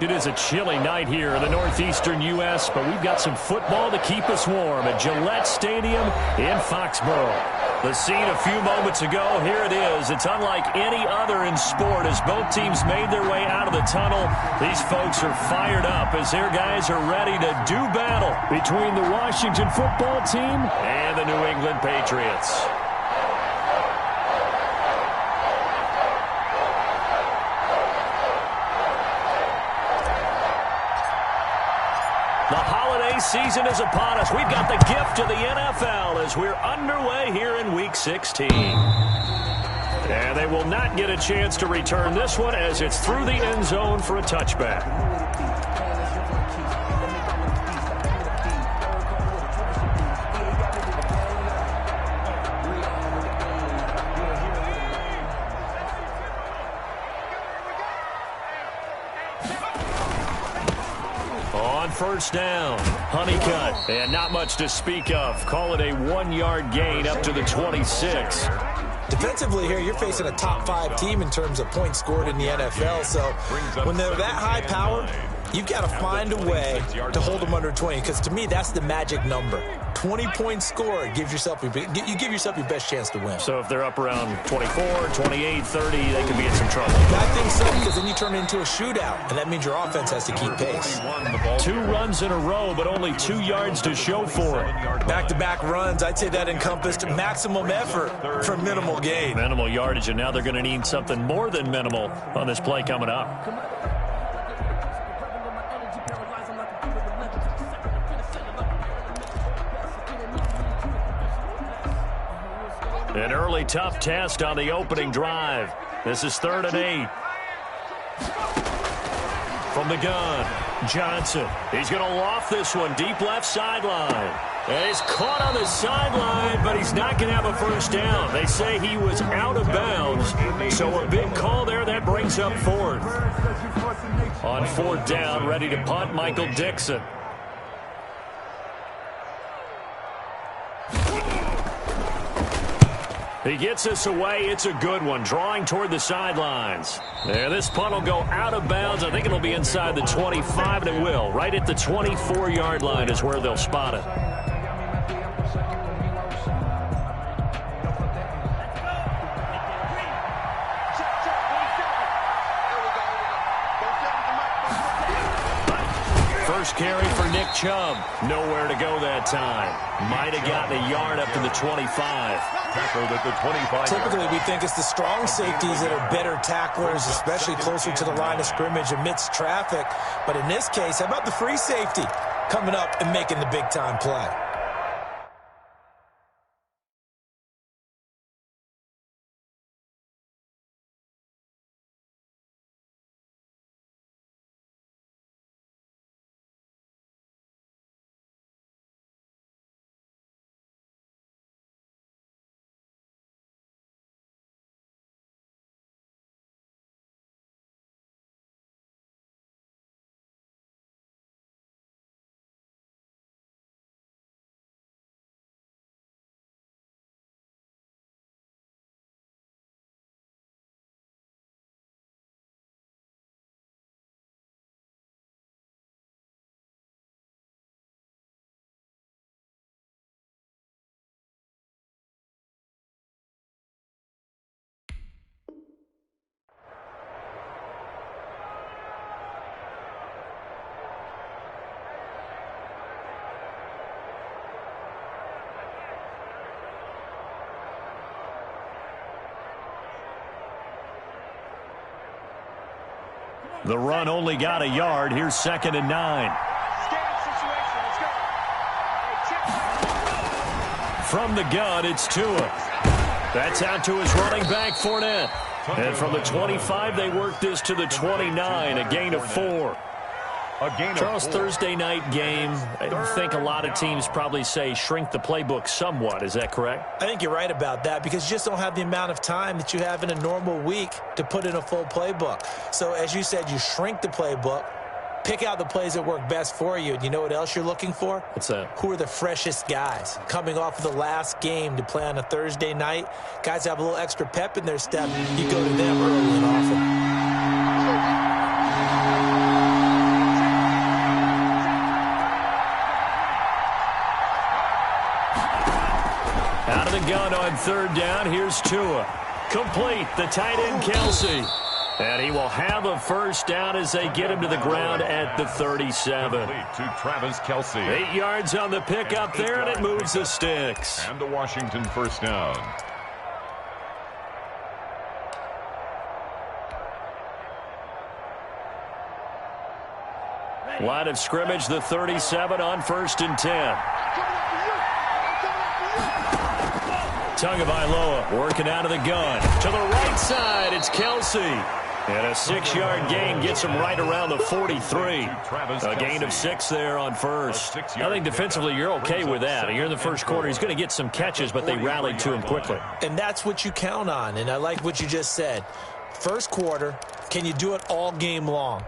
It is a chilly night here in the northeastern U.S., but we've got some football to keep us warm at Gillette Stadium in Foxborough. The scene a few moments ago, here it is. It's unlike any other in sport as both teams made their way out of the tunnel. These folks are fired up as their guys are ready to do battle between the Washington football team and the New England Patriots. The holiday season is upon us. We've got the gift of the NFL as we're underway here in Week 16. And they will not get a chance to return this one as it's through the end zone for a touchback. First down, Honeycutt, and not much to speak of. Call it a 1-yard gain up to the 26. Defensively here, you're facing a top 5 team in terms of points scored in the NFL, so when they're that high power, you've got to find a way to hold them under 20, because to me, that's the magic number. 20 points scored, you give yourself your best chance to win. So if they're up around 24, 28, 30, they could be in some trouble. I think so, because then you turn it into a shootout, and that means your offense has to keep pace. 2 runs in a row, but only 2 yards to show for it. Back-to-back runs, I'd say that encompassed maximum effort for minimal gain. Minimal yardage, and now they're going to need something more than minimal on this play coming up. An early tough test on the opening drive. This is 3rd and 8. From the gun, Johnson. He's going to loft this one deep left sideline. And he's caught on the sideline, but he's not going to have a first down. They say he was out of bounds. So a big call there. That brings up 4th. On 4th down, ready to punt, Michael Dixon. He gets us away. It's a good one, drawing toward the sidelines. And this punt will go out of bounds. I think it'll be inside the 25, and it will. Right at the 24-yard line is where they'll spot it. First carry for Nick Chubb. Nowhere to go that time. Might have gotten a yard up to the 25. Tackled at the 25. Typically, we think it's the strong safeties that are better tacklers, especially closer to the line of scrimmage amidst traffic. But in this case, how about the free safety coming up and making the big-time play? The run only got a yard. Here's 2nd and 9. From the gun, it's Tua. That's out to his running back, Fournette. And from the 25, they work this to the 29, a gain of 4. Charles, Thursday night game, I think a lot of teams probably say shrink the playbook somewhat. Is that correct? I think you're right about that because you just don't have the amount of time that you have in a normal week to put in a full playbook. So as you said, you shrink the playbook, pick out the plays that work best for you. And you know what else you're looking for? What's that? Who are the freshest guys coming off of the last game to play on a Thursday night? Guys have a little extra pep in their step. You go to them early and often. third down. Here's Tua. Complete. The tight end, Kelsey. And he will have a first down as they get him to the ground at the 37. To Travis Kelsey. 8 yards on the pickup there, and it moves the sticks. And the Washington first down. Line of scrimmage, the 37 on 1st and 10. Tagovailoa working out of the gun. To the right side, it's Kelsey. And a 6-yard gain gets him right around the 43. A gain of 6 there on first. I think defensively you're okay with that. You're in the first quarter. He's going to get some catches, but they rallied to him quickly. And that's what you count on, and I like what you just said. First quarter, can you do it all game long?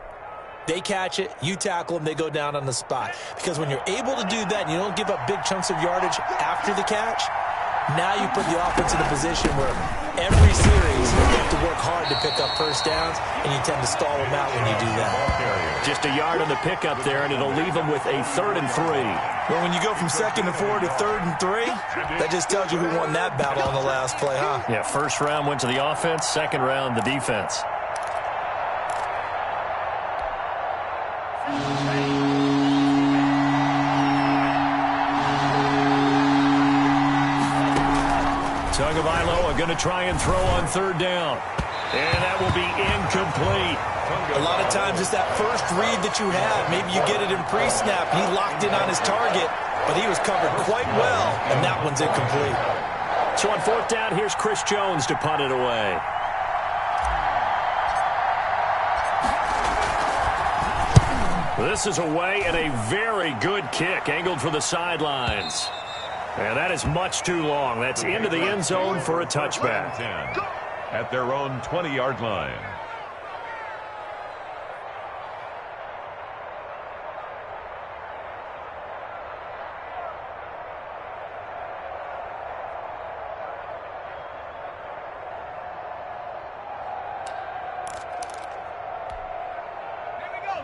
They catch it, you tackle them, they go down on the spot. Because when you're able to do that and you don't give up big chunks of yardage after the catch, now you put the offense in a position where every series you have to work hard to pick up first downs, and you tend to stall them out when you do that. Just a yard on the pickup there, and it'll leave them with a 3rd and 3. Well, when you go from 2nd and 4 to 3rd and 3, that just tells you who won that battle on the last play, huh? Yeah, first round went to the offense, second round the defense. Tagovailoa going to try and throw on 3rd down. And that will be incomplete. A lot of times it's that first read that you have. Maybe you get it in pre-snap. He locked in on his target, but he was covered quite well, and that one's incomplete. So on 4th down, here's Chris Jones to punt it away. This is away, and a very good kick angled for the sidelines. And that is much too long. That's into the end zone for a touchback. At their own 20-yard line.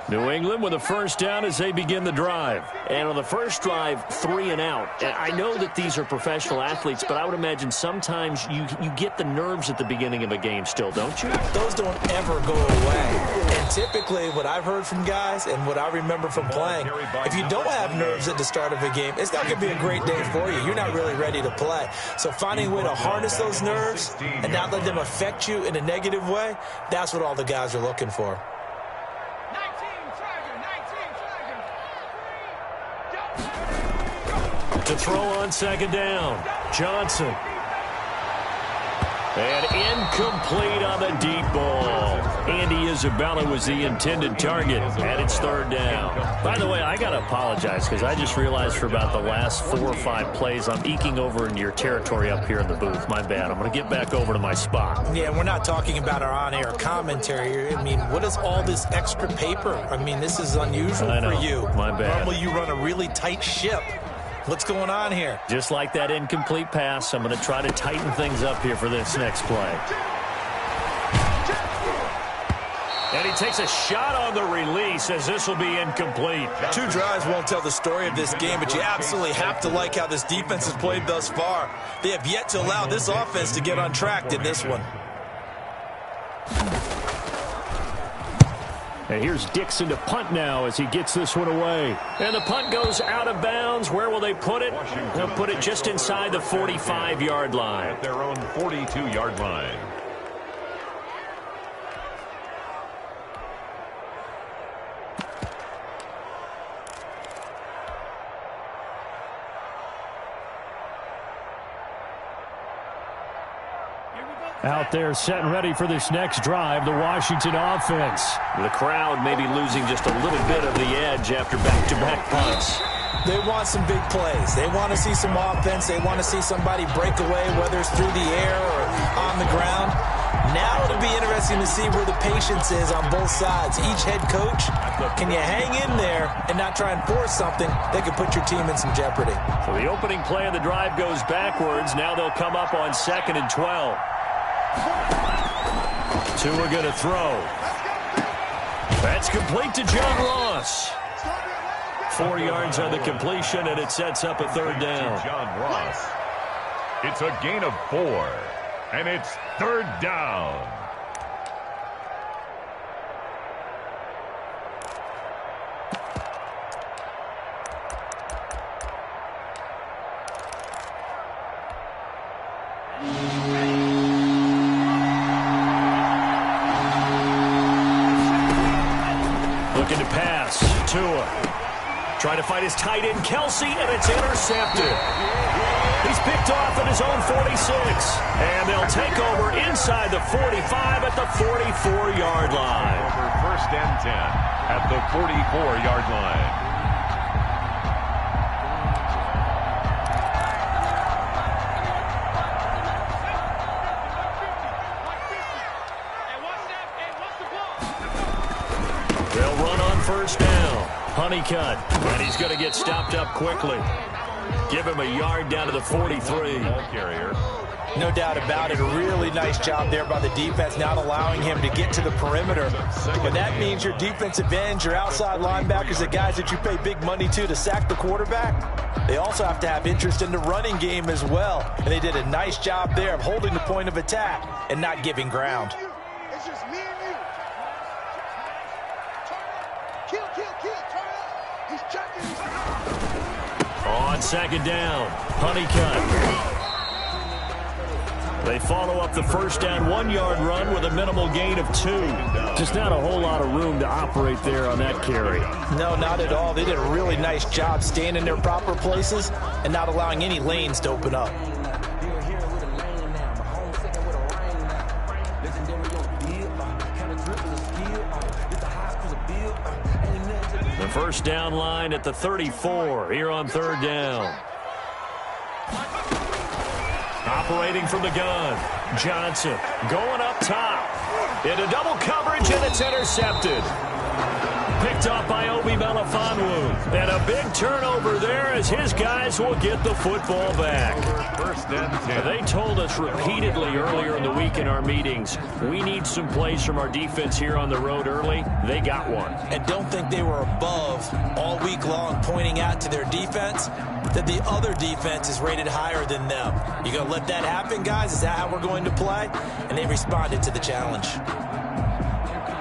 New England with a first down as they begin the drive. And on the first drive, 3 and out. I know that these are professional athletes, but I would imagine sometimes you get the nerves at the beginning of a game still, don't you? Those don't ever go away. And typically what I've heard from guys and what I remember from playing, if you don't have nerves at the start of a game, it's not going to be a great day for you. You're not really ready to play. So finding a way to harness those nerves and not let them affect you in a negative way, that's what all the guys are looking for. To throw on 2nd down, Johnson. And incomplete on the deep ball. Andy Isabella was the intended target, and it's 3rd down. By the way, I got to apologize because I just realized for about the last 4 or 5 plays, I'm eking over into your territory up here in the booth. My bad. I'm going to get back over to my spot. Yeah, we're not talking about our on-air commentary. I mean, what is all this extra paper? I mean, this is unusual for you. My bad. Normally you run a really tight ship. What's going on here? Just like that incomplete pass, I'm going to try to tighten things up here for this next play. And he takes a shot on the release as this will be incomplete. 2 drives won't tell the story of this game, but you absolutely have to like how this defense has played thus far. They have yet to allow this offense to get on track in this one. And here's Dixon to punt now as he gets this one away. And the punt goes out of bounds. Where will they put it? They'll put it just inside the 45-yard line. At their own 42-yard line. Out there set and ready for this next drive, the Washington offense. The crowd maybe losing just a little bit of the edge after back-to-back punts. They want some big plays. They want to see some offense. They want to see somebody break away, whether it's through the air or on the ground. Now it'll be interesting to see where the patience is on both sides. Each head coach, can you hang in there and not try and force something that could put your team in some jeopardy? So the opening play of the drive goes backwards. Now they'll come up on 2nd and 12. 2 are going to throw. That's complete to John Ross. 4 yards on the completion, and it sets up a 3rd down. John Ross. It's a gain of 4, and it's third down. Looking to pass. Tua. Trying to find his tight end, Kelsey, and it's intercepted. He's picked off at his own 46. And they'll take over inside the 45 at the 44-yard line. Over first and 10 at the 44-yard line. They'll run on first down. Honeycutt, and he's going to get stopped up quickly. Give him a yard down to the 43. Ball carrier. No doubt about it. A really nice job there by the defense, not allowing him to get to the perimeter. But that means your defensive ends, your outside linebackers, the guys that you pay big money to sack the quarterback, they also have to have interest in the running game as well. And they did a nice job there of holding the point of attack and not giving ground. It's just me and you. Kill, turn up. He's chucking. On second down, Honeycutt. They follow up the first down 1-yard run with a minimal gain of 2. Just not a whole lot of room to operate there on that carry. No, not at all. They did a really nice job staying in their proper places and not allowing any lanes to open up. The first down line at the 34 here on third down. Operating from the gun, Johnson going up top. Into double coverage, and it's intercepted. Picked off by Obi Melifonwu. And a big turnover there as his guys will get the football back. First and 10. They told us repeatedly earlier in the week in our meetings, we need some plays from our defense here on the road early. They got one. And don't think they were above all week long pointing out to their defense that the other defense is rated higher than them. You going to let that happen, guys? Is that how we're going to play? And they responded to the challenge.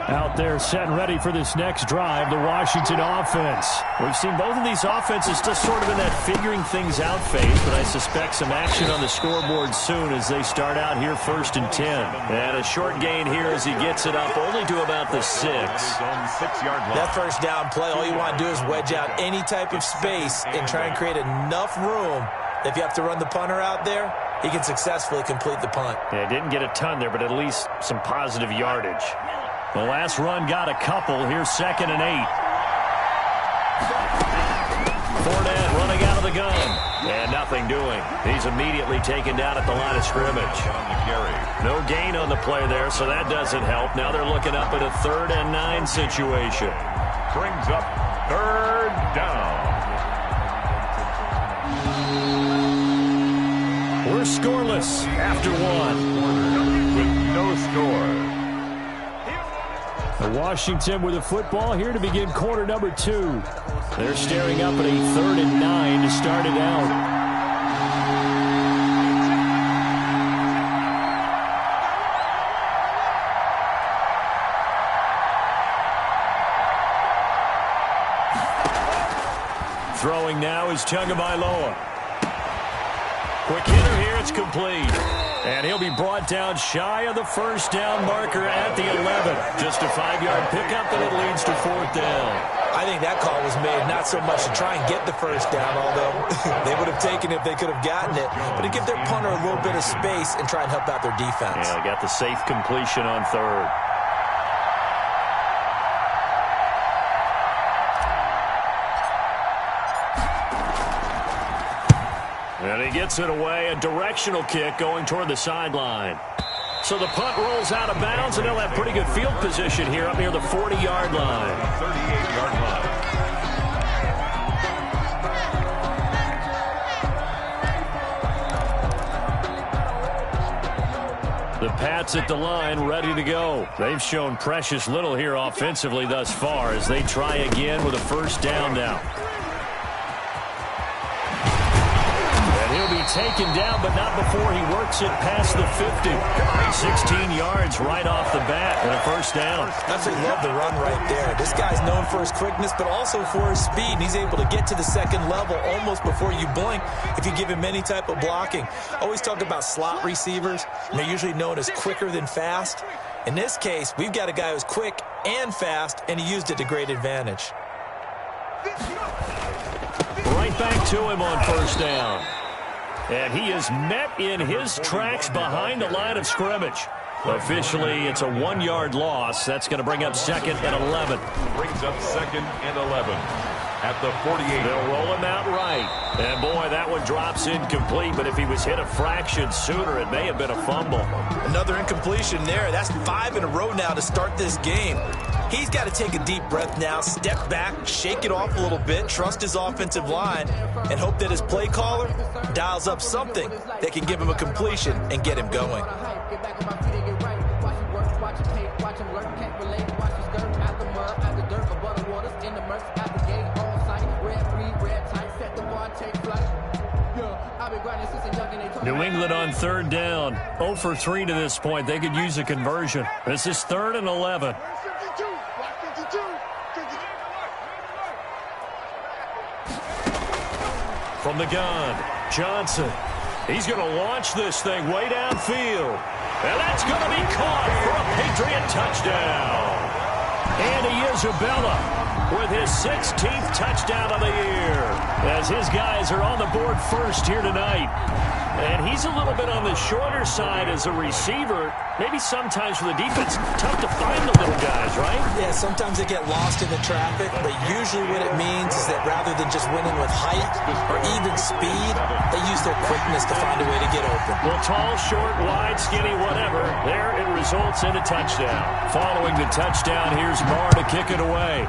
Out there set and ready for this next drive, the Washington offense. We've seen both of these offenses still sort of in that figuring things out phase, but I suspect some action on the scoreboard soon as they start out here first and 10. And a short gain here as he gets it up only to about the 6. That first down play, all you want to do is wedge out any type of space and try and create enough room. If you have to run the punter out there, he can successfully complete the punt. Yeah, didn't get a ton there, but at least some positive yardage. The last run got a couple. Here's second and 8. Fournette running out of the gun. And nothing doing. He's immediately taken down at the line of scrimmage. No gain on the play there, so that doesn't help. Now they're looking up at a 3rd and 9 situation. Brings up third down. We're scoreless after 1. With no score. Washington with the football here to begin quarter number 2. They're staring up at a 3rd and 9 to start it out. Throwing now is Tagovailoa. Quick hitter here, it's complete. And he'll be brought down shy of the first down marker at the 11. Just a 5-yard pickup, and it leads to 4th down. I think that call was made not so much to try and get the first down, although they would have taken it if they could have gotten it, but to give their punter a little bit of space and try and help out their defense. Yeah, they got the safe completion on 3rd. And he gets it away, a directional kick going toward the sideline. So the punt rolls out of bounds, and they'll have pretty good field position here up near the 40-yard line. 38-yard line. The Pats at the line, ready to go. They've shown precious little here offensively thus far as they try again with a first down now. He'll be taken down, but not before he works it past the 50. 16 yards right off the bat and a first down. Absolutely love the run right there. This guy's known for his quickness, but also for his speed. And he's able to get to the second level almost before you blink if you give him any type of blocking. Always talk about slot receivers. And they're usually known as quicker than fast. In this case, we've got a guy who's quick and fast, and he used it to great advantage. Right back to him on first down. And he is met in his tracks behind the line of scrimmage. Officially, it's a 1-yard loss. That's going to bring up 2nd and 11. Brings up 2nd and 11 at the 48. They'll roll him out right. And, boy, that one drops incomplete. But if he was hit a fraction sooner, it may have been a fumble. Another incompletion there. That's 5 in a row now to start this game. He's got to take a deep breath now, step back, shake it off a little bit, trust his offensive line, and hope that his play caller dials up something that can give him a completion and get him going. New England on 3rd down. 0 for 3 to this point. They could use a conversion. This is 3rd and 11. From the gun, Johnson. He's going to launch this thing way downfield. And that's going to be caught for a Patriot touchdown. Andy Isabella with his 16th touchdown of the year, as his guys are on the board first here tonight. And he's a little bit on the shorter side as a receiver. Maybe sometimes for the defense, tough to find the little guys, right? Yeah, sometimes they get lost in the traffic, but usually what it means is that rather than just winning with height or even speed, they use their quickness to find a way to get open. Well, tall, short, wide, skinny, whatever, there it results in a touchdown. Following the touchdown, here's Marr to kick it away.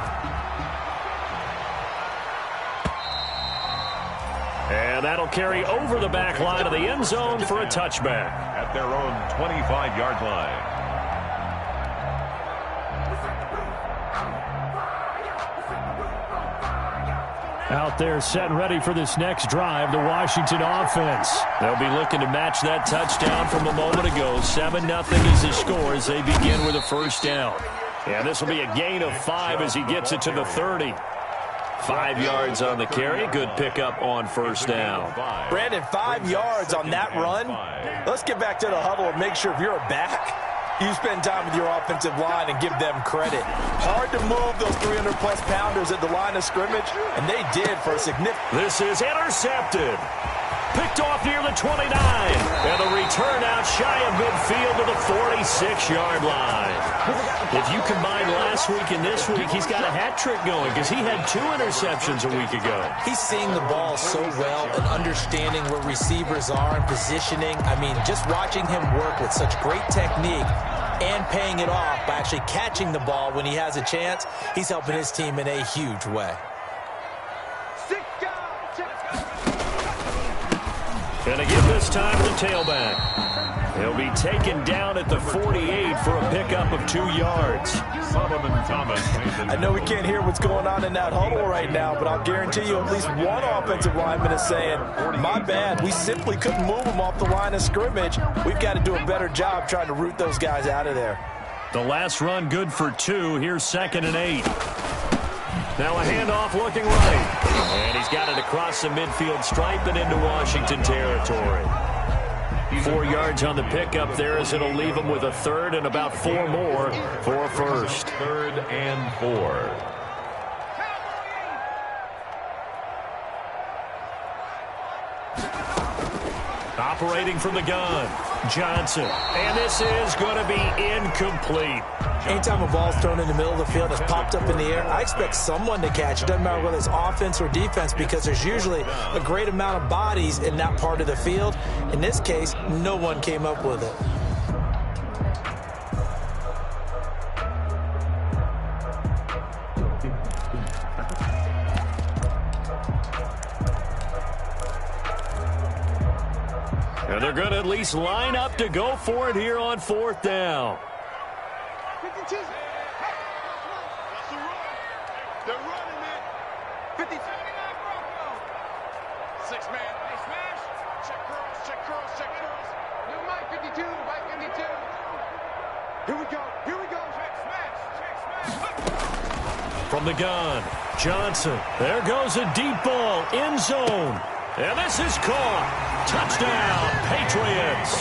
And that'll carry over the back line of the end zone for a touchback. At their own 25-yard line. Out there set ready for this next drive, the Washington offense. They'll be looking to match that touchdown from a moment ago. 7-0 is the score as they begin with a first down. And this will be a gain of 5 as he gets it to the 30. 5 yards on the carry. Good pickup on first down. Brandon, 5 yards on that run. Let's get back to the huddle and make sure if you're a back, you spend time with your offensive line and give them credit. Hard to move those 300-plus pounders at the line of scrimmage, and they did for a significant... This is intercepted. Picked off near the 29. And the return out shy of midfield to the 46-yard line. If you combine last week and this week, he's got a hat trick going because he had 2 interceptions a week ago. He's seeing the ball so well and understanding where receivers are and positioning. I mean, just watching him work with such great technique and paying it off by actually catching the ball when he has a chance, he's helping his team in a huge way. And again this time to the tailback. He'll be taken down at the 48 for a pickup of 2 yards. Solomon Thomas. I know we can't hear what's going on in that huddle right now, but I'll guarantee you at least one offensive lineman is saying, my bad, we simply couldn't move them off the line of scrimmage. We've got to do a better job trying to root those guys out of there. The last run good for 2. Here's 2nd and 8. Now a handoff looking right. And he's got it across the midfield stripe and into Washington territory. 4 yards on the pickup there as it'll leave him with a 3rd and about 4 more for a first. 3rd and 4. Operating from the gun, Johnson. And this is going to be incomplete. Anytime a ball's thrown in the middle of the field and it's popped up in the air, I expect someone to catch it. Doesn't matter whether it's offense or defense because there's usually a great amount of bodies in that part of the field. In this case, no one came up with it. And they're going to at least line up to go for it here on 4th down. 52. That's the run. They're running it. 52. 6-man. Hey, smash. Check curls. New Mike 52. Here we go. Check smash. From the gun, Johnson. There goes a deep ball, end zone. And this is caught. Touchdown, Patriots.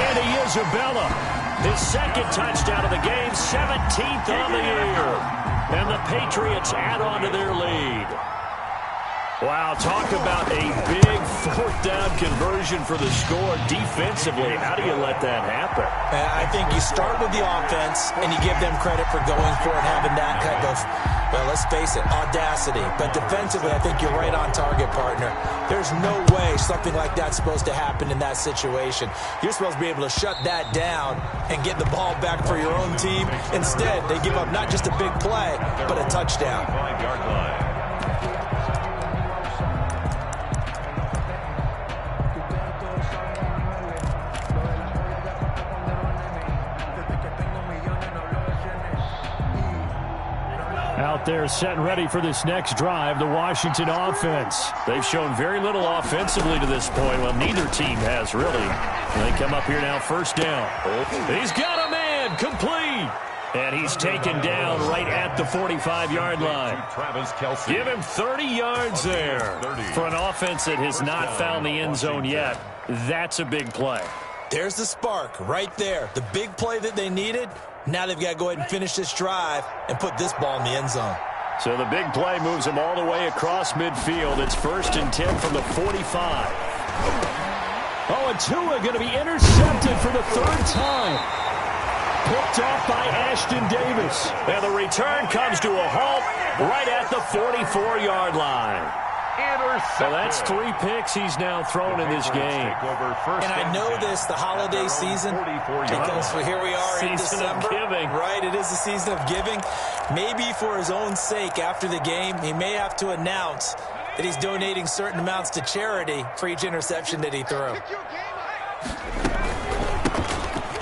Andy Isabella, his second touchdown of the game, 17th on the year. And the Patriots add on to their lead. Wow, talk about a big fourth down conversion for the score defensively. How do you let that happen? I think you start with the offense, and you give them credit for going for it, having that kind of, well, let's face it, audacity. But defensively, I think you're right on target, partner. There's no way something like that's supposed to happen in that situation. You're supposed to be able to shut that down and get the ball back for your own team. Instead, they give up not just a big play, but a touchdown. 5-yard line. Out there set and ready for this next drive, the Washington offense. They've shown very little offensively to this point. Well, neither team has really. They come up here now, first down. He's got a man, complete. And he's taken down right at the 45-yard line. Give him 30 yards there. For an offense that has not found the end zone yet, that's a big play. There's the spark right there. The big play that they needed. Now they've got to go ahead and finish this drive and put this ball in the end zone. So the big play moves them all the way across midfield. It's 1st and 10 from the 45. Oh, and Tua going to be intercepted for the 3rd time. Picked off by Ashton Davis. And the return comes to a halt right at the 44-yard line. So that's 3 picks he's now thrown in this game. And I know this, the holiday season, because here we are in December. Giving. Right, it is the season of giving. Maybe for his own sake after the game, he may have to announce that he's donating certain amounts to charity for each interception that he threw.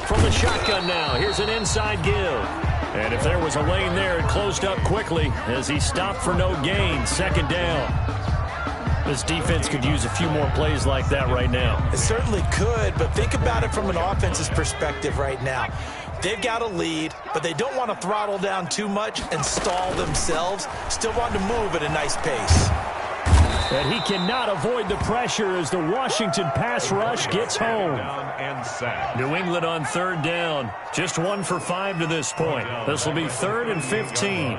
From the shotgun now, here's an inside give. And if there was a lane there, it closed up quickly as he stopped for no gain. 2nd down. This defense could use a few more plays like that right now. It certainly could, but think about it from an offense's perspective right now. They've got a lead, but they don't want to throttle down too much and stall themselves. Still want to move at a nice pace. And he cannot avoid the pressure as the Washington pass rush gets home. New England on 3rd down. Just 1 for 5 to this point. This will be 3rd and 15.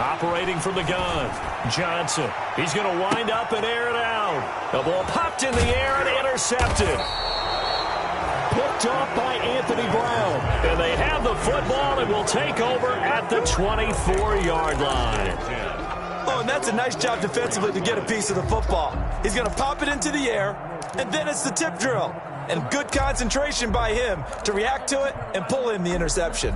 Operating from the gun, Johnson. He's going to wind up and air it out. The ball popped in the air and intercepted. Picked off by Anthony Brown. And they have the football and will take over at the 24-yard line. Oh, and that's a nice job defensively to get a piece of the football. He's going to pop it into the air, and then it's the tip drill. And good concentration by him to react to it and pull in the interception.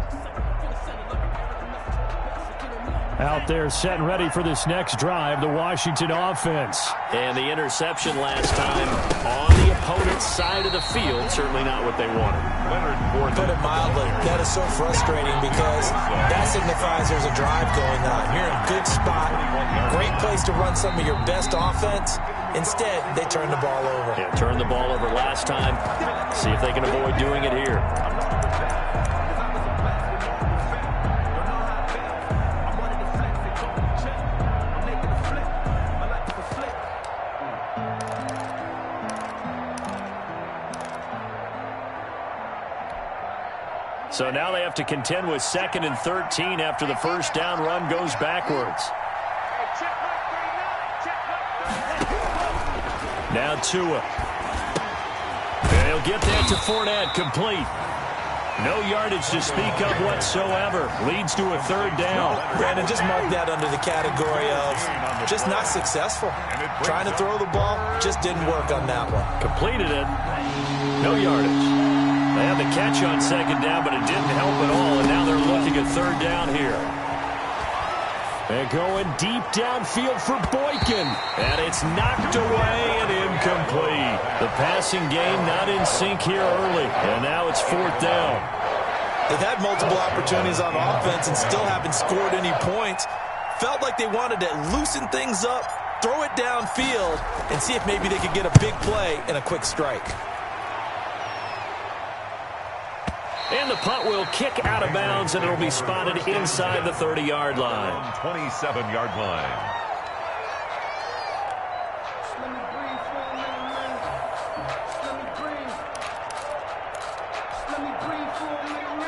Out there set and ready for this next drive, the Washington offense. And the interception last time on the opponent's side of the field, certainly not what they wanted. Put it mildly, that is so frustrating because that signifies there's a drive going on. You're in a good spot, great place to run some of your best offense. Instead, they turn the ball over. Yeah, turned the ball over last time. See if they can avoid doing it here. So now they have to contend with 2nd and 13 after the first down run goes backwards. Now Tua. And he'll get that to Fournette, complete. No yardage to speak of whatsoever. Leads to a 3rd down. Brandon, just mark that under the category of just not successful. Trying to throw the ball, just didn't work on that one. Completed it. No yardage. They had the catch on 2nd down, but it didn't help at all, and now they're looking at 3rd down here. And going deep downfield for Boykin. And it's knocked away and incomplete. The passing game not in sync here early. And now it's 4th down. They've had multiple opportunities on offense and still haven't scored any points. Felt like they wanted to loosen things up, throw it downfield, and see if maybe they could get a big play and a quick strike. And the punt will kick out of bounds, and it'll be spotted inside the 30-yard line. 27-yard line.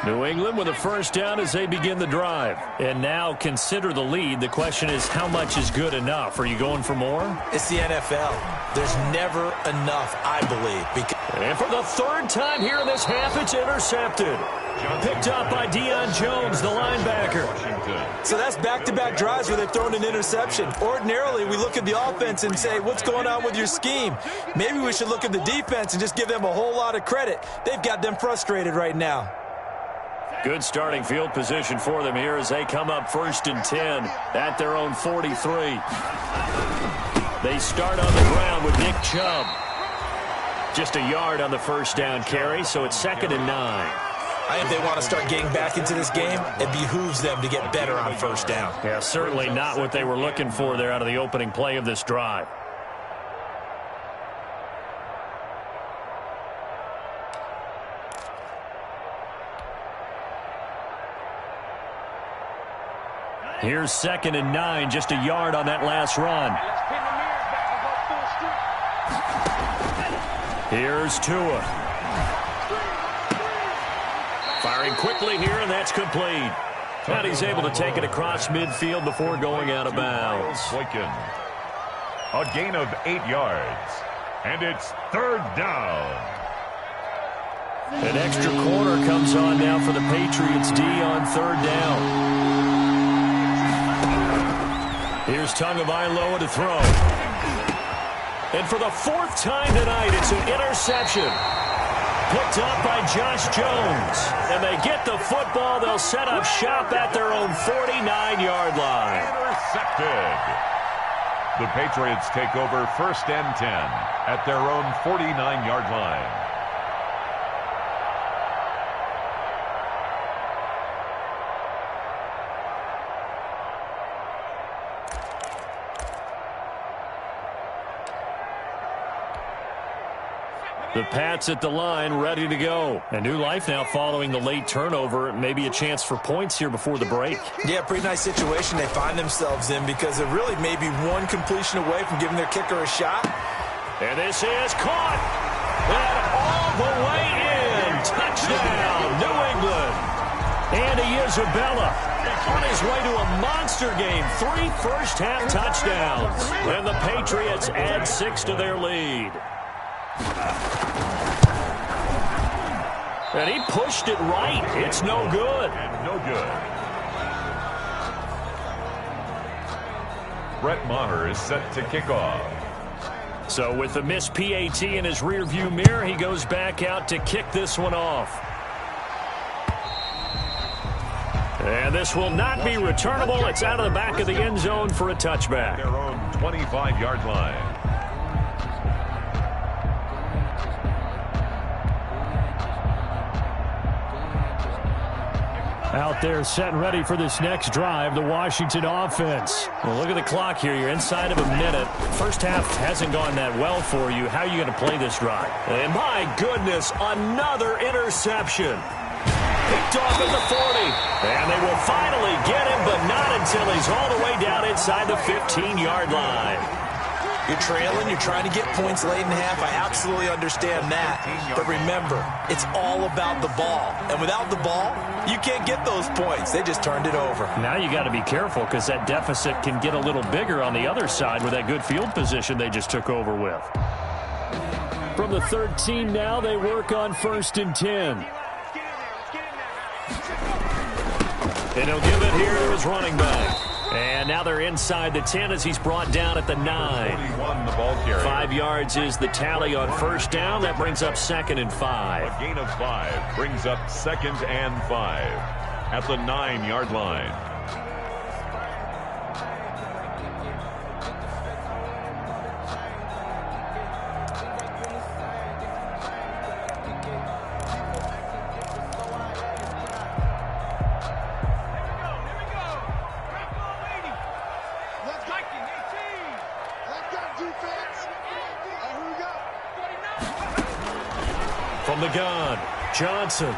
New England with a first down as they begin the drive. And now consider the lead. The question is, how much is good enough? Are you going for more? It's the NFL. There's never enough, I believe. And for the 3rd time here in this half, it's intercepted. Picked up by Deion Jones, the linebacker. So that's back-to-back drives where they've thrown an interception. Ordinarily, we look at the offense and say, what's going on with your scheme? Maybe we should look at the defense and just give them a whole lot of credit. They've got them frustrated right now. Good starting field position for them here as they come up 1st and 10 at their own 43. They start on the ground with Nick Chubb. Just a yard on the first down carry, so it's 2nd and 9. I think they want to start getting back into this game. It behooves them to get better on first down. Yeah, certainly not what they were looking for there out of the opening play of this drive. Here's 2nd and 9, just a yard on that last run. Here's Tua. Firing quickly here, and that's complete. And he's able to take it across midfield before going out of bounds. Boykin. A gain of 8 yards. And it's 3rd down. An extra corner comes on now for the Patriots D on 3rd down. Here's Tagovailoa to throw. And for the 4th time tonight, it's an interception. Picked up by Josh Jones. And they get the football. They'll set up shop at their own 49-yard line. Intercepted. The Patriots take over 1st and 10 at their own 49-yard line. The Pats at the line, ready to go. A new life now following the late turnover. Maybe a chance for points here before the break. Yeah, pretty nice situation they find themselves in because they're really maybe one completion away from giving their kicker a shot. And this is caught. And all the way in. Touchdown, New England. Andy Isabella on his way to a monster game. 3 first-half touchdowns. And the Patriots add 6 to their lead. And he pushed it right. It's no good. And no good. Brett Maher is set to kick off. So with the missed PAT in his rearview mirror, he goes back out to kick this one off. And this will not be returnable. It's out of the back of the end zone for a touchback. Their own 25-yard line. Out there set and ready for this next drive, the Washington offense. Well, look at the clock here. You're inside of a minute. First half hasn't gone that well for you. How are you going to play this drive? And my goodness, another interception. Picked off at the 40. And they will finally get him, but not until he's all the way down inside the 15-yard line. You're trailing, you're trying to get points late in half. I absolutely understand that. But remember, it's all about the ball. And without the ball, you can't get those points. They just turned it over. Now you got to be careful because that deficit can get a little bigger on the other side with that good field position they just took over with. From the 13 now, they work on 1st and 10. And he'll give it here to his running back. And now they're inside the 10 as he's brought down at the 9. 41 the ball carrier. 5 yards is the tally on first down. That brings up 2nd and 5. A gain of 5 brings up 2nd and 5 at the 9-yard line. From the gun, Johnson.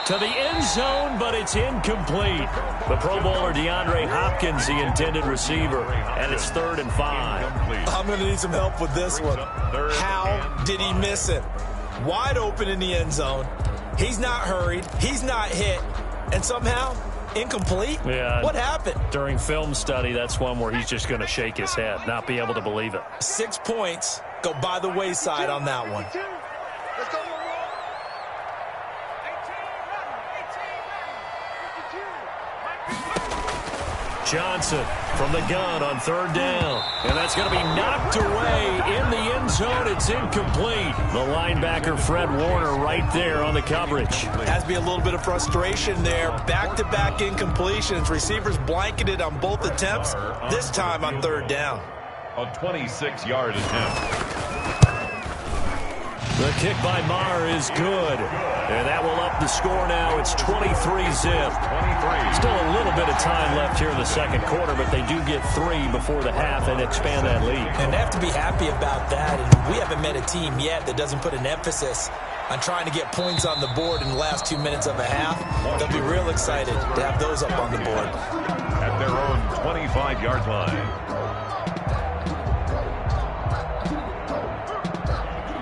To the end zone, but it's incomplete. The Pro Bowler DeAndre Hopkins, the intended receiver, and it's 3rd and 5. I'm going to need some help with this one. How did he miss it? Wide open in the end zone. He's not hurried. He's not hit. And somehow, incomplete? Yeah. What happened? During film study, that's one where he's just going to shake his head, not be able to believe it. 6 points go by the wayside on that one. Let's go. Johnson from the gun on 3rd down. And that's going to be knocked away in the end zone. It's incomplete. The linebacker, Fred Warner, right there on the coverage. Has to be a little bit of frustration there. Back-to-back incompletions. Receivers blanketed on both attempts, this time on 3rd down. A 26-yard attempt. The kick by Maher is good. And that will up the score now. It's 23-zip. Still a little bit of time left here in the second quarter, but they do get 3 before the half and expand that lead. And they have to be happy about that. And we haven't met a team yet that doesn't put an emphasis on trying to get points on the board in the last 2 minutes of a half. They'll be real excited to have those up on the board. At their own 25-yard line.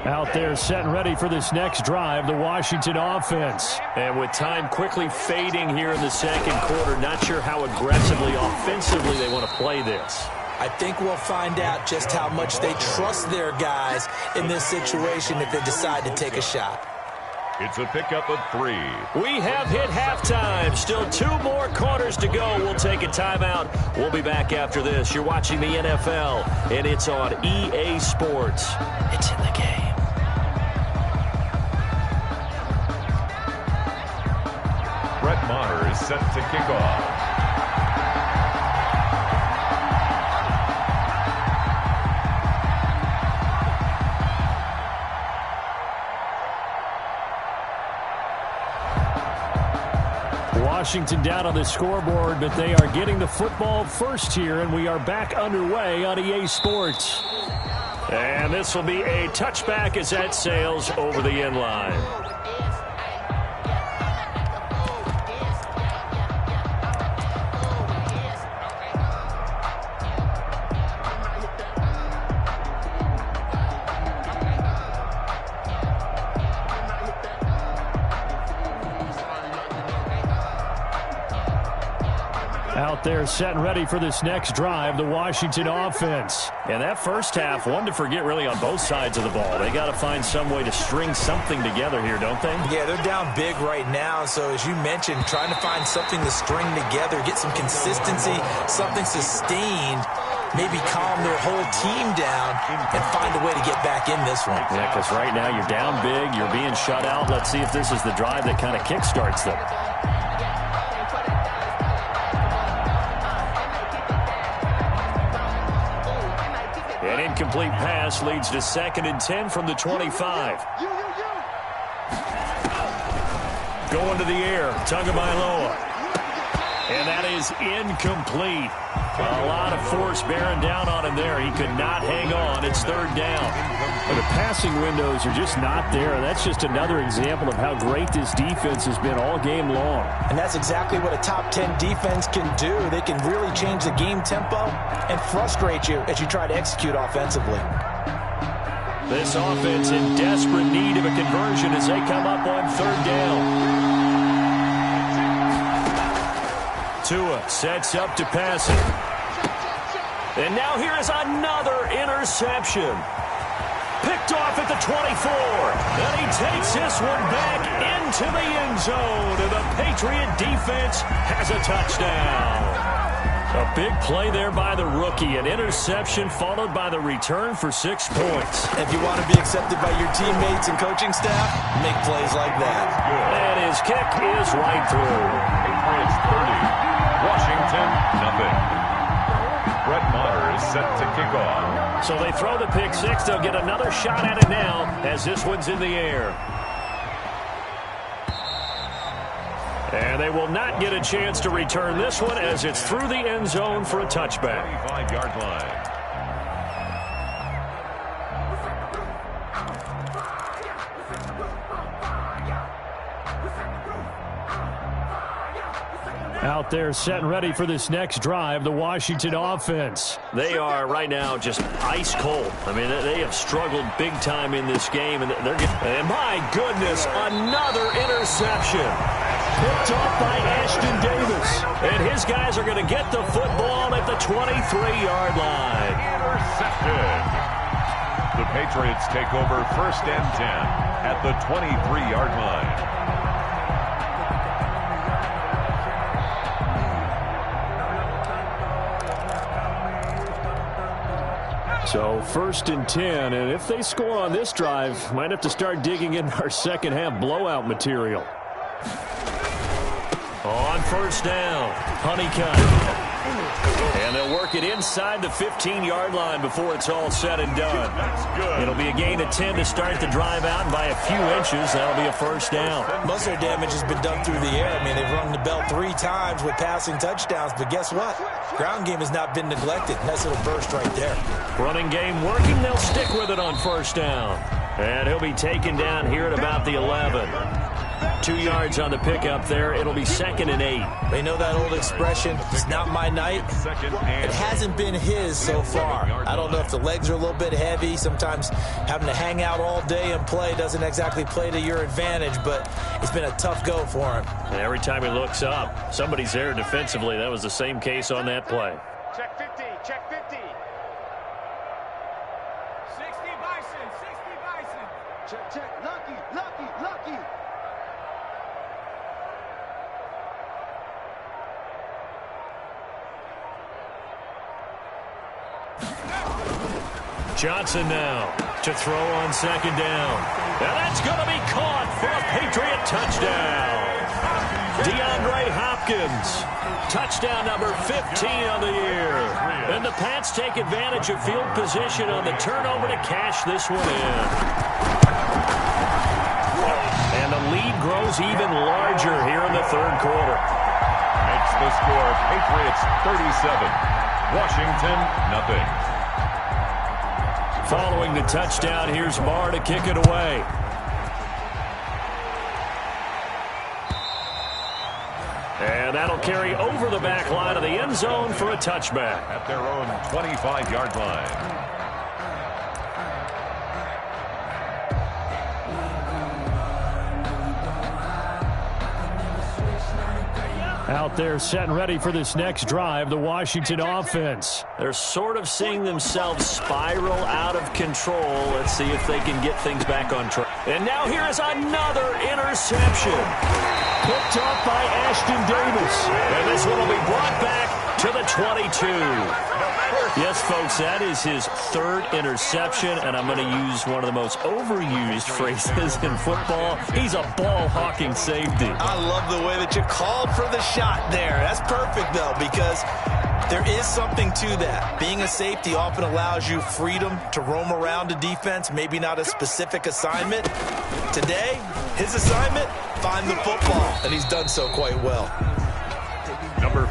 Out there set and ready for this next drive, the Washington offense. And with time quickly fading here in the second quarter, not sure how aggressively, offensively they want to play this. I think we'll find out just how much they trust their guys in this situation if they decide to take a shot. It's a pickup of 3. We have hit halftime. Still 2 more quarters to go. We'll take a timeout. We'll be back after this. You're watching the NFL, and it's on EA Sports. It's in the game. Brett Maher is set to kick off. Washington down on the scoreboard, but they are getting the football first here, and we are back underway on EA Sports. And this will be a touchback as that sails over the end line. Out there set and ready for this next drive, the Washington offense. And that first half, one to forget really on both sides of the ball. They got to find some way to string something together here, don't they? Yeah, they're down big right now. So as you mentioned, trying to find something to string together, get some consistency, something sustained, maybe calm their whole team down and find a way to get back in this one. Yeah, because right now you're down big, you're being shut out. Let's see if this is the drive that kind of kickstarts them. An incomplete pass leads to 2nd and 10 from the 25. Going to the air, Tagovailoa. And that is incomplete. A lot of force bearing down on him there. He could not hang on. It's 3rd down. But the passing windows are just not there. That's just another example of how great this defense has been all game long. And that's exactly what a top 10 defense can do. They can really change the game tempo and frustrate you as you try to execute offensively. This offense in desperate need of a conversion as they come up on 3rd down. Tua sets up to pass it. And now here is another interception. Picked off at the 24. And he takes this one back into the end zone. And the Patriot defense has a touchdown. A big play there by the rookie. An interception followed by the return for 6 points. If you want to be accepted by your teammates and coaching staff, make plays like that. And his kick is right through. Patriots 30. Washington, nothing. Brett Maher is set to kick off. So they throw the pick 6. They'll get another shot at it now as this one's in the air. And they will not get a chance to return this one as it's through the end zone for a touchback. 25-yard line. Out there set and ready for this next drive, the Washington offense. They are right now just ice cold. I mean, they have struggled big time in this game, and and my goodness, another interception. Picked off by Ashton Davis. And his guys are going to get the football at the 23-yard line. Intercepted. The Patriots take over 1st and 10 at the 23-yard line. So 1st and 10, and if they score on this drive, might have to start digging in our second half blowout material. On 1st down, Honeycutt. And they'll work it inside the 15-yard line before it's all said and done. That's good. It'll be a gain of 10 to start the drive out, and by a few inches, that'll be a 1st down. Most of their damage has been done through the air. I mean, they've rung the bell 3 times with passing touchdowns, but guess what? Ground game has not been neglected. Nice little burst right there. Running game working. They'll stick with it on 1st down. And he'll be taken down here at about the 11. 2 yards on the pickup there. It'll be 2nd and 8. They know that old expression, it's not my night. It hasn't been his so far. I don't know if the legs are a little bit heavy. Sometimes having to hang out all day and play doesn't exactly play to your advantage, but it's been a tough go for him. And every time he looks up, somebody's there defensively. That was the same case on that play. Check 50, check 50. 60 Bison, 60 Bison. Check, check, lucky, lucky, lucky. Johnson now to throw on 2nd down. And that's going to be caught for a Patriot touchdown. DeAndre Hopkins, touchdown number 15 on the year. And the Pats take advantage of field position on the turnover to cash this one in. And the lead grows even larger here in the 3rd quarter. Makes the score Patriots 37, Washington nothing. Following the touchdown, here's Marr to kick it away. And that'll carry over the back line of the end zone for a touchback. At their own 25-yard line. Out there set and ready for this next drive, the Washington offense. They're sort of seeing themselves spiral out of control. Let's see if they can get things back on track. And now here is another interception. Picked off by Ashton Davis. And this one will be brought back to the 22. Yes, folks, that is his 3rd interception, and I'm going to use one of the most overused phrases in football. He's a ball-hawking safety. I love the way that you called for the shot there. That's perfect, though, because there is something to that. Being a safety often allows you freedom to roam around a defense, maybe not a specific assignment. Today, his assignment, find the football, and he's done so quite well.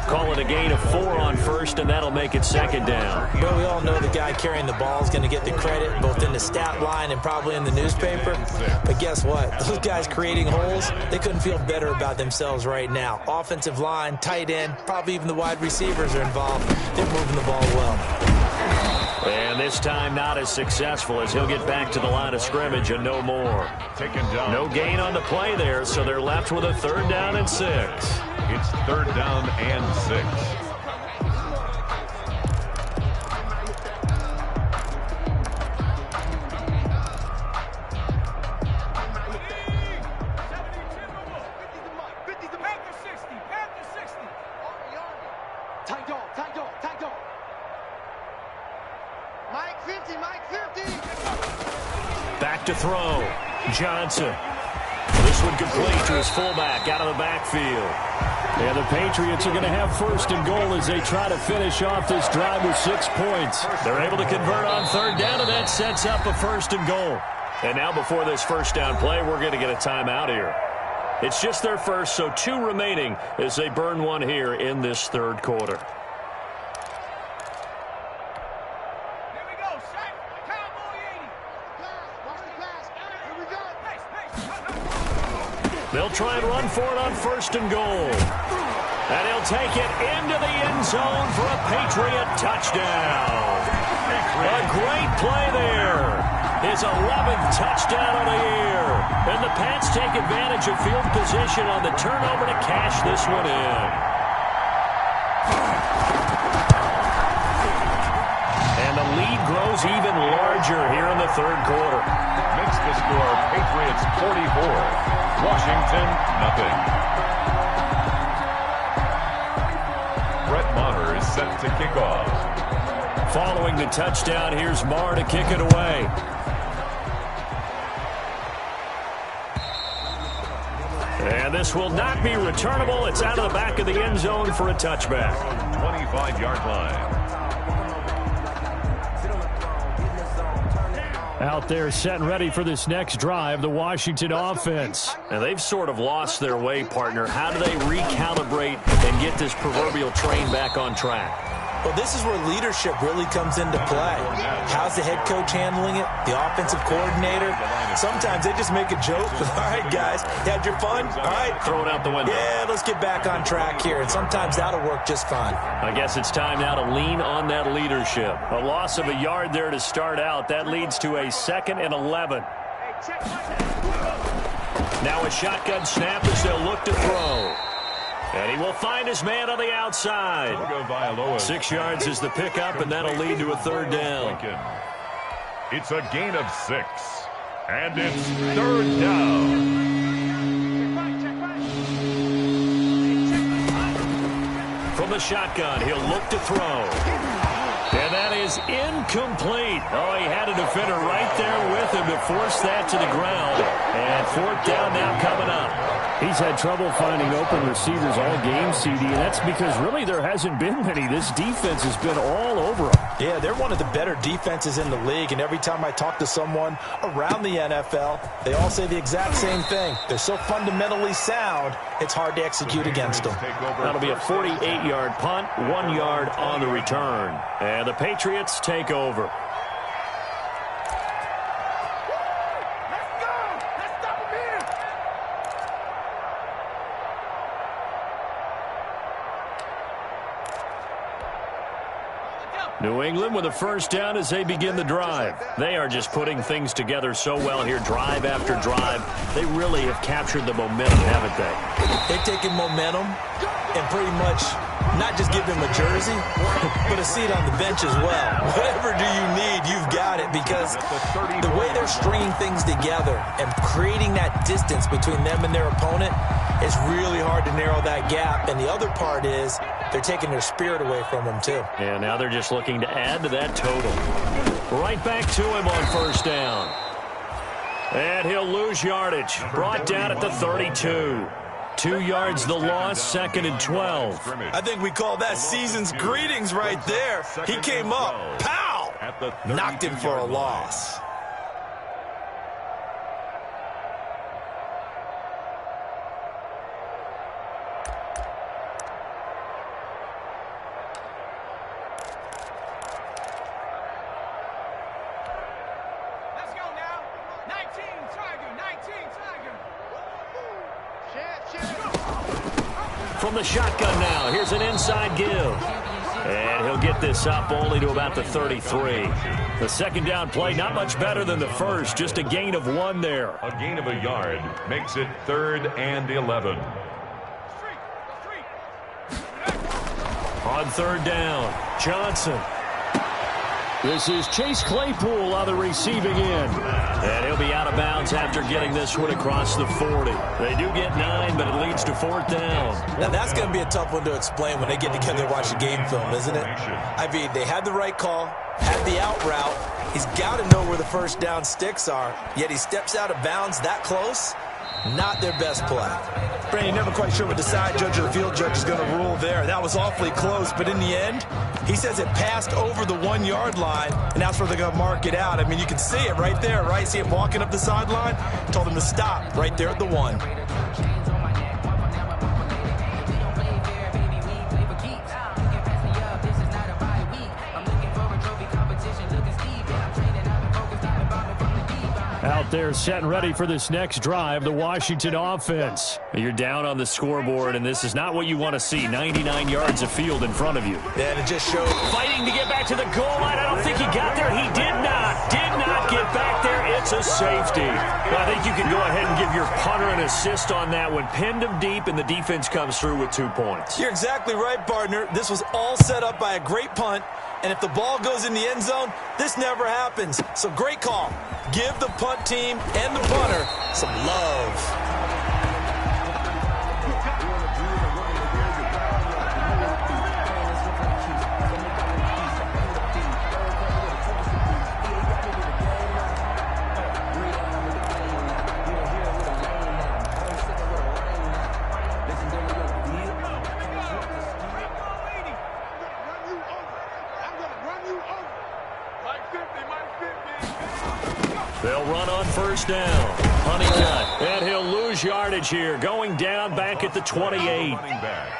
Call it a gain of 4 on 1st, and that'll make it 2nd down. Well, we all know the guy carrying the ball is going to get the credit, both in the stat line and probably in the newspaper. But guess what? Those guys creating holes, they couldn't feel better about themselves right now. Offensive line, tight end, probably even the wide receivers are involved. They're moving the ball well. And this time not as successful as he'll get back to the line of scrimmage and no more. Taken down. No gain on the play there, so they're left with a 3rd down and 6. It's 3rd down and 6. Back to throw. Johnson. This one complete to his fullback out of the backfield. And the Patriots are going to have 1st and goal as they try to finish off this drive with 6 points. They're able to convert on 3rd down, and that sets up a 1st and goal. And now before this 1st down play, we're going to get a timeout here. It's just their first, so 2 remaining as they burn one here in this 3rd quarter. They'll try and run for it on 1st and goal. And he'll take it into the end zone for a Patriot touchdown. A great play there. His 11th touchdown of the year. And the Pats take advantage of field position on the turnover to cash this one in. And the lead grows even larger here in the third quarter. Makes the score Patriots 44, Washington nothing. Brett Maher is set to kick off. Following the touchdown, here's Maher to kick it away. And this will not be returnable. It's out of the back of the end zone for a touchback. 25-yard line. Out there set and ready for this next drive, the Washington offense. And they've sort of lost their way, partner. How do they recalibrate and get this proverbial train back on track? Well, this is where leadership really comes into play. How's the head coach handling it? The offensive coordinator? Sometimes they just make a joke. All right, guys, you had your fun? All right. Throw it out the window. Yeah, let's get back on track here. And sometimes that'll work just fine. I guess it's time now to lean on that leadership. A loss of a yard there to start out. That leads to a 2nd and 11. Now a shotgun snap as they'll look to throw. And he will find his man on the outside. 6 yards is the pickup, and that'll lead to a 3rd down. It's a gain of 6. And it's 3rd down. From the shotgun, he'll look to throw. And that is incomplete. Oh, he had a defender right there with him to force that to the ground. And 4th down now coming up. He's had trouble finding open receivers all game, CD, and that's because really there hasn't been many. This defense has been all over them. Yeah, they're one of the better defenses in the league, and every time I talk to someone around the NFL, they all say the exact same thing. They're so fundamentally sound, it's hard to execute against them. That'll be a 48-yard punt, 1 yard on the return. And the Patriots take over. New England with a 1st down as they begin the drive. They are just putting things together so well here, drive after drive. They really have captured the momentum, haven't they? They've taken momentum and pretty much not just give him a jersey, but a seat on the bench as well. Whatever do you need, you've got it, because the way they're stringing things together and creating that distance between them and their opponent is really hard to narrow that gap. And the other part is they're taking their spirit away from them, too. And now they're just looking to add to that total. Right back to him on 1st down. And he'll lose yardage. Brought down at the 32. 2 yards the loss, 2nd and 12. I think we call that season's greetings right there. He came up, pow! Knocked him for a loss. From the shotgun now, here's an inside give. And he'll get this up only to about the 33. The 2nd down play, not much better than the first, just a gain of 1 there. A gain of a yard makes it 3rd and 11. On 3rd down, Johnson. This is Chase Claypool on the receiving end. And he'll be out of bounds after getting this one across the 40. They do get 9, but it leads to 4th down. Now, that's going to be a tough one to explain when they get together and watch the game film, isn't it? I mean, they had the right call, had the out route. He's got to know where the 1st down sticks are, yet he steps out of bounds that close. Not their best play. Brandon, you're never quite sure what the side judge or the field judge is going to rule there. That was awfully close, but in the end, he says it passed over the 1 yard line, and that's where they're going to mark it out. I mean, you can see it right there, right? See him walking up the sideline? Told him to stop right there at the 1. Out there setting ready for this next drive, the Washington offense. You're down on the scoreboard, and this is not what you want to see. 99 yards of field in front of you. Yeah, and it just showed. Fighting to get back to the goal line. I don't think he got there. He did not get back there. It's a safety. Well, I think you can go ahead and give your punter an assist on that one. Pinned him deep, and the defense comes through with 2 points. You're exactly right, partner. This was all set up by a great punt, and if the ball goes in the end zone, this never happens. So great call. Give the punt team and the punter some love. They'll run on first down. Honeycutt, and he'll lose yardage here. Going down back at the 28.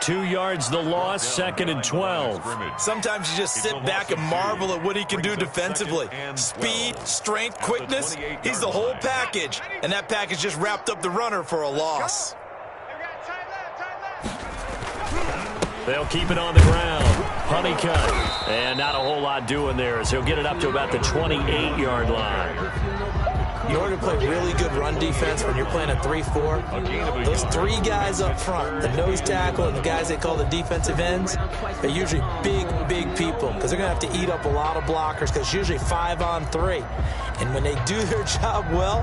2 yards the loss, 2nd and 12. Sometimes you just sit back and marvel at what he can do defensively. Speed, strength, quickness, he's the whole package. And that package just wrapped up the runner for a loss. They'll keep it on the ground. Honeycutt, and not a whole lot doing there as he'll get it up to about the 28-yard line. In order to play really good run defense when you're playing a 3-4, those 3 guys up front, the nose tackle and the guys they call the defensive ends, they're usually big people because they're going to have to eat up a lot of blockers because it's usually 5 on 3. And when they do their job well,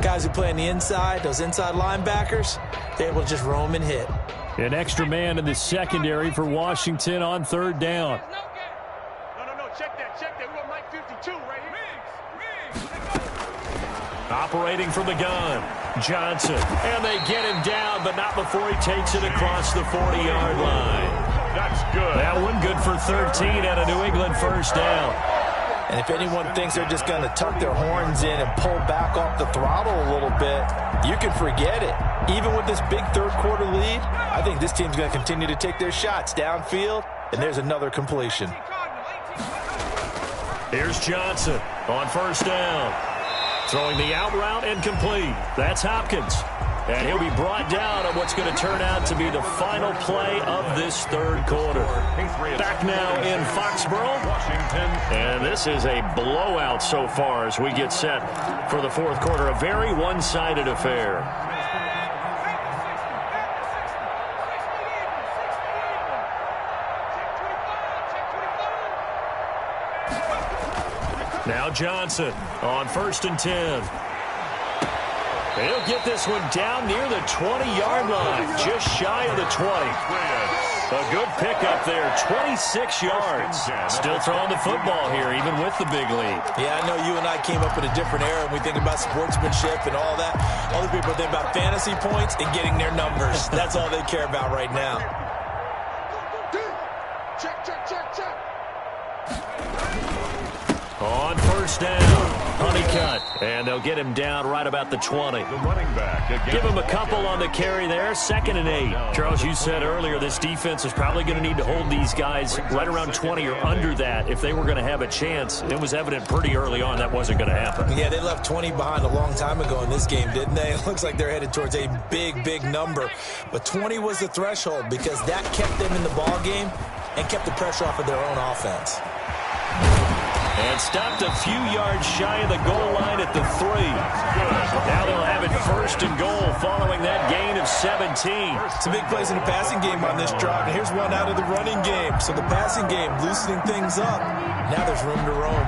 guys who play on the inside, those inside linebackers, they're able to just roam and hit. An extra man in the secondary for Washington on 3rd down. No, check that. We want Mike 52 right here. Operating from the gun, Johnson. And they get him down, but not before he takes it across the 40-yard line. That's good. That one good for 13 and a New England first down. And if anyone thinks they're just going to tuck their horns in and pull back off the throttle a little bit, you can forget it. Even with this big third-quarter lead, I think this team's going to continue to take their shots downfield, and there's another completion. Here's Johnson on first down. Throwing the out route and complete. That's Hopkins. And he'll be brought down on what's going to turn out to be the final play of this third quarter. Back now in Foxborough. And this is a blowout so far as we get set for the fourth quarter. A very one-sided affair. Now Johnson on 1st and 10. He'll get this one down near the 20-yard line, just shy of the 20. A good pickup there, 26 yards. Still throwing the football here, even with the big lead. Yeah, I know you and I came up in a different era, and we think about sportsmanship and all that. Other people think about fantasy points and getting their numbers. That's all they care about right now. Check. On first down, Honeycutt, and they'll get him down right about the 20. The running back. Give him a couple on the carry there, 2nd and 8. Charles, you said earlier this defense is probably going to need to hold these guys right around 20 or under that if they were going to have a chance. It was evident pretty early on that wasn't going to happen. Yeah, they left 20 behind a long time ago in this game, didn't they? It looks like they're headed towards a big number. But 20 was the threshold because that kept them in the ball game and kept the pressure off of their own offense. And stopped a few yards shy of the goal line at the 3. Now they'll have it 1st and goal following that gain of 17. It's a big place in the passing game on this drive. And here's one out of the running game. So the passing game loosening things up. Now there's room to roam.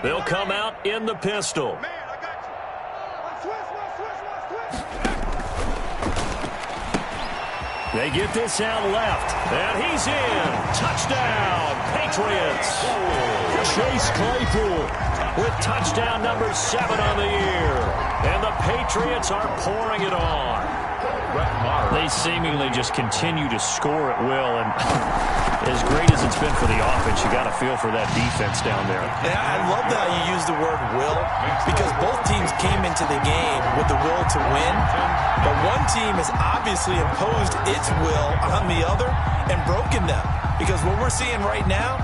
They'll come out in the pistol. They get this out left, and he's in. Touchdown, Patriots. Chase Claypool with touchdown number 7 on the year. And the Patriots are pouring it on. They seemingly just continue to score at will, and as great as it's been for the offense. You got a feel for that defense down there. Yeah, I love how you use the word will, because both teams came into the game with the will to win, but one team has obviously imposed its will on the other and broken them. Because what we're seeing right now,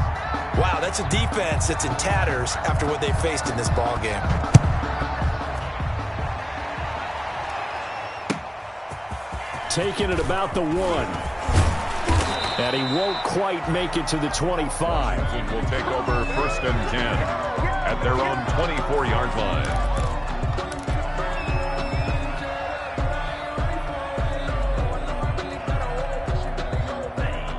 wow, that's a defense that's in tatters after what they faced in this ball game. Taking it about the 1. And he won't quite make it to the 25. Will take over 1st and 10 at their own 24-yard line.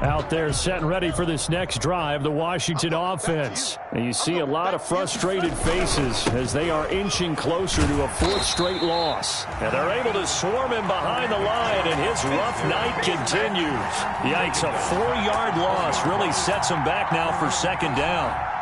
Out there set and ready for this next drive, the Washington offense. And you see a lot of frustrated faces as they are inching closer to a 4th straight loss. And they're able to swarm him behind the line, and his rough night continues. Yikes, a 4-yard loss really sets him back now for 2nd down.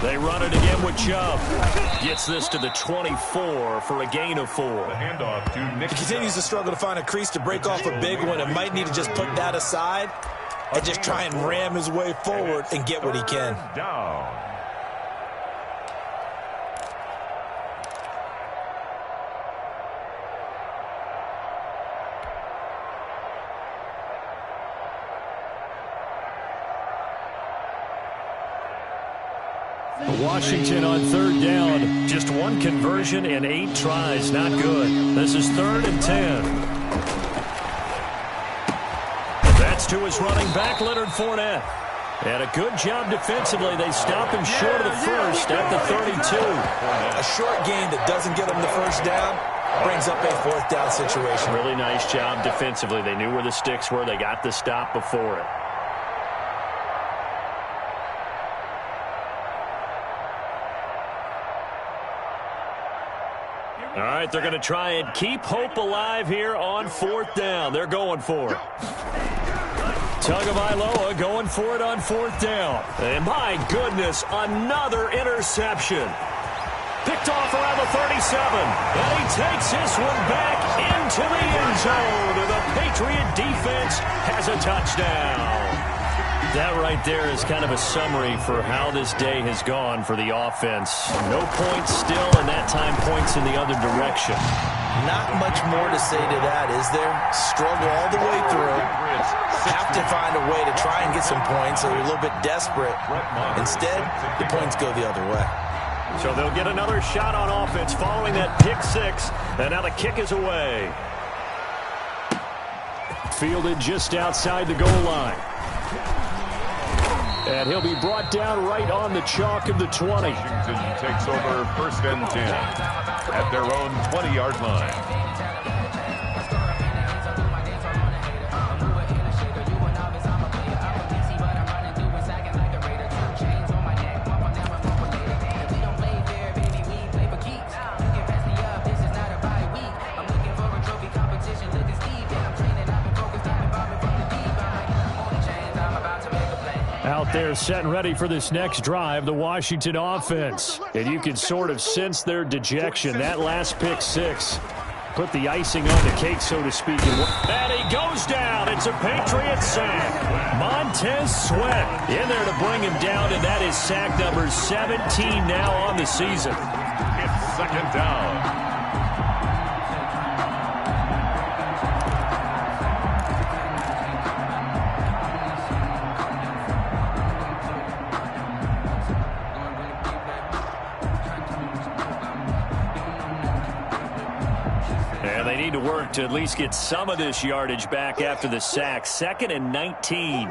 They run it again with Chubb. Gets this to the 24 for a gain of 4. The handoff to Nick. He continues to struggle to find a crease to break off a big one, and might need to just put that aside and just try and ram his way forward and get what he can. Down. Washington on 3rd down. Just 1 conversion and 8 tries. Not good. This is 3rd and 10. That's to his running back, Leonard Fournette. And a good job defensively. They stop him short of the first at the 32. A short gain that doesn't get him the 1st down brings up a 4th down situation. Really nice job defensively. They knew where the sticks were. They got the stop before it. All right, they're going to try and keep hope alive here on 4th down. They're going for it. Tagovailoa going for it on 4th down. And my goodness, another interception. Picked off around the 37. And he takes this one back into the end zone. And the Patriot defense has a touchdown. That right there is kind of a summary for how this day has gone for the offense. No points still, and that time points in the other direction. Not much more to say to that, is there? Struggle all the way through. Have to find a way to try and get some points, so they're a little bit desperate. Instead, the points go the other way. So they'll get another shot on offense following that pick 6, and now the kick is away. Fielded just outside the goal line. And he'll be brought down right on the chalk of the 20. Washington takes over 1st and 10 at their own 20-yard line. Out there set and ready for this next drive, the Washington offense. And you can sort of sense their dejection. That last pick 6 put the icing on the cake, so to speak. And he goes down. It's a Patriot sack. Montez Sweat in there to bring him down, and that is sack number 17 now on the season. It's 2nd down. They need to work to at least get some of this yardage back after the sack. 2nd and 19.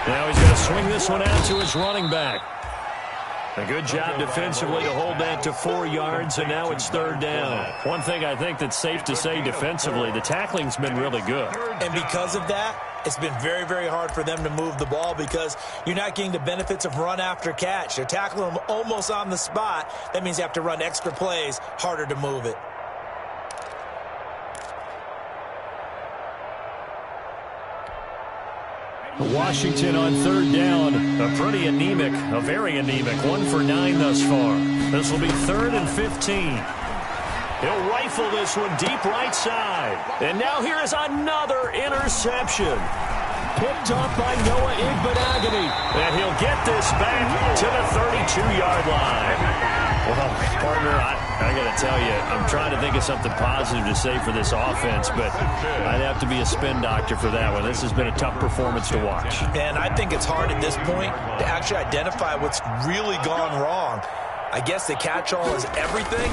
Now he's going to swing this one out to his running back. A good job defensively to hold that to 4 yards, and now it's 3rd down. One thing I think that's safe to say defensively, the tackling's been really good. And because of that, it's been very, very hard for them to move the ball because you're not getting the benefits of run after catch. They're tackling them almost on the spot. That means you have to run extra plays, harder to move it. Washington on third down. A very anemic. 1 for 9 thus far. This will be 3rd and 15. He'll rifle this one deep right side. And now here is another interception. Picked off by Noah Igbenogany. And he'll get this back to the 32-yard line. Well, partner, I got to tell you, I'm trying to think of something positive to say for this offense, but I'd have to be a spin doctor for that one. This has been a tough performance to watch. And I think it's hard at this point to actually identify what's really gone wrong. I guess the catch-all is everything.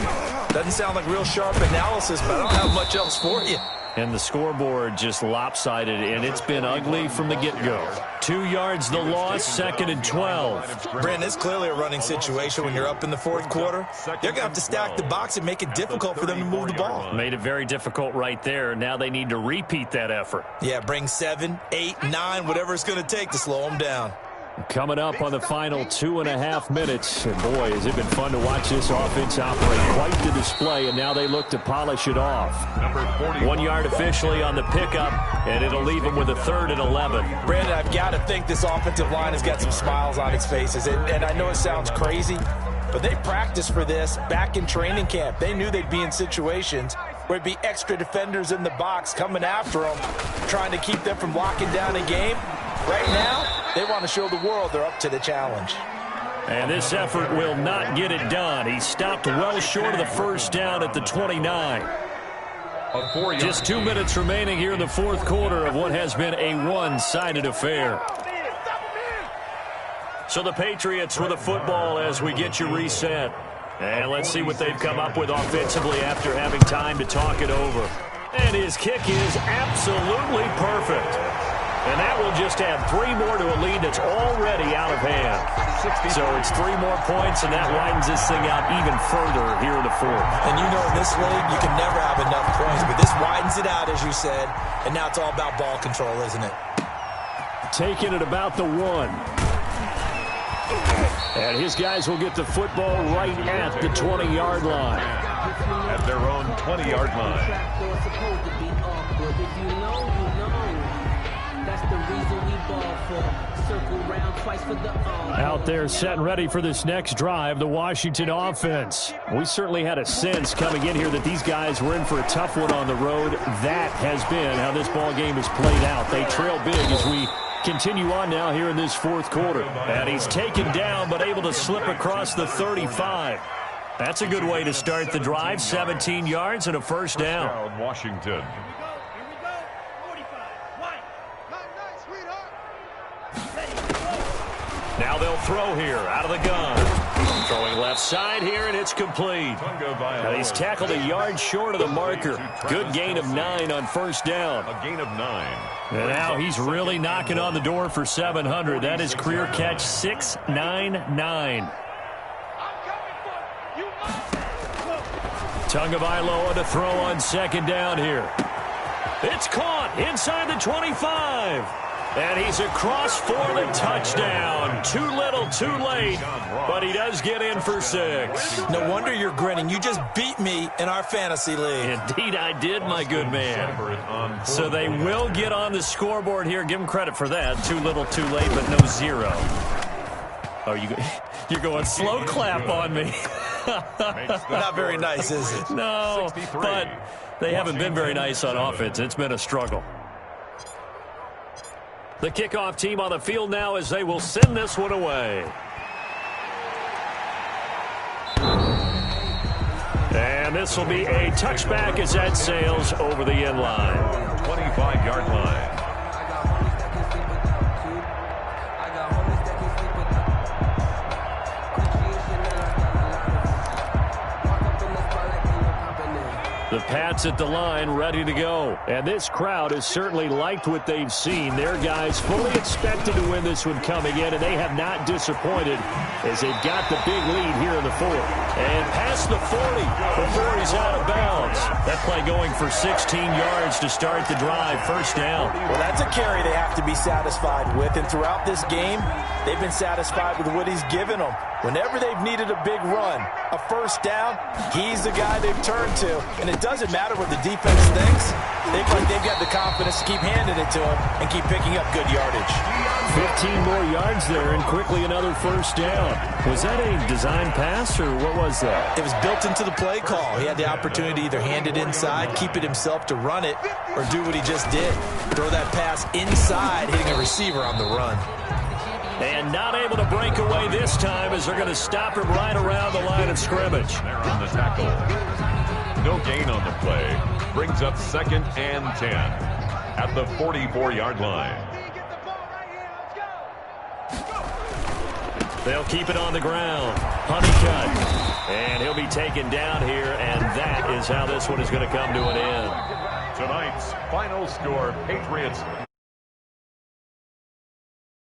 Doesn't sound like real sharp analysis, but I don't have much else for you. And the scoreboard just lopsided, and it's been ugly from the get-go. 2 yards the loss, 2nd and 12. Brandon, it's clearly a running situation when you're up in the 4th quarter. They're going to have to stack the box and make it difficult for them to move the ball. Made it very difficult right there. Now they need to repeat that effort. Yeah, bring 7, 8, 9, whatever it's going to take to slow them down. Coming up on the final 2.5 minutes. And boy, has it been fun to watch this offense operate. Quite the display, and now they look to polish it off. 1 yard officially on the pickup, and it'll leave them with a 3rd and 11. Brandon, I've got to think this offensive line has got some smiles on its faces. And I know it sounds crazy, but they practiced for this back in training camp. They knew they'd be in situations where it'd be extra defenders in the box coming after them, trying to keep them from locking down a game. Right now, they want to show the world they're up to the challenge. And this effort will not get it done. He stopped well short of the first down at the 29. Just 2 minutes remaining here in the 4th quarter of what has been a one-sided affair. So the Patriots with the football as we get you reset. And let's see what they've come up with offensively after having time to talk it over. And his kick is absolutely perfect. And that will just add 3 more to a lead that's already out of hand. So it's 3 more points, and that widens this thing out even further here in the 4th. And you know in this league, you can never have enough points, but this widens it out, as you said, and now it's all about ball control, isn't it? Taking it about the 1. And his guys will get the football right at the 20-yard line. At their own 20-yard line. Out there set and ready for this next drive, the Washington offense. We certainly had a sense coming in here that these guys were in for a tough one on the road. That has been how this ball game has played out. They trail big as we continue on now here in this 4th quarter. And he's taken down but able to slip across the 35. That's a good way to start the drive. 17 yards and a first down. Washington. Now they'll throw here out of the gun. Throwing left side here, and it's complete. Now he's tackled a yard short of the marker. Good gain of 9 on first down. A gain of 9. And now he's really knocking on the door for 700. That is career catch 699. Tagovailoa to throw on 2nd down here. It's caught inside the 25. And he's across for the touchdown. Too little, too late, but he does get in for 6. No wonder you're grinning. You just beat me in our fantasy league. Indeed, I did, my good man. So they will get on the scoreboard here. Give them credit for that. Too little, too late, but no 0. Oh, you're going slow clap on me. Not very nice, is it? No, but they haven't been very nice on offense. It's been a struggle. The kickoff team on the field now as they will send this one away. And this will be a touchback as that sails over the end line. 25-yard line. The Pats at the line, ready to go. And this crowd has certainly liked what they've seen. Their guys fully expected to win this one coming in, and they have not disappointed as they've got the big lead here in the 4th. And past the 40 before he's out of bounds. That play going for 16 yards to start the drive. First down. Well, that's a carry they have to be satisfied with. And throughout this game, they've been satisfied with what he's given them. Whenever they've needed a big run, a first down, he's the guy they've turned to. And it doesn't matter what the defense thinks. They look like they've got the confidence to keep handing it to him and keep picking up good yardage. 15 more yards there and quickly another first down. Was that a design pass or what was that? It was built into the play call. He had the opportunity to either hand it inside, keep it himself to run it, or do what he just did. Throw that pass inside, hitting a receiver on the run. And not able to break away this time as they're going to stop him right around the line of scrimmage. There on the tackle. No gain on the play. Brings up 2nd and 10 at the 44-yard line. They'll keep it on the ground. Honeycutt. And he'll be taken down here, and that is how this one is going to come to an end. Tonight's final score, Patriots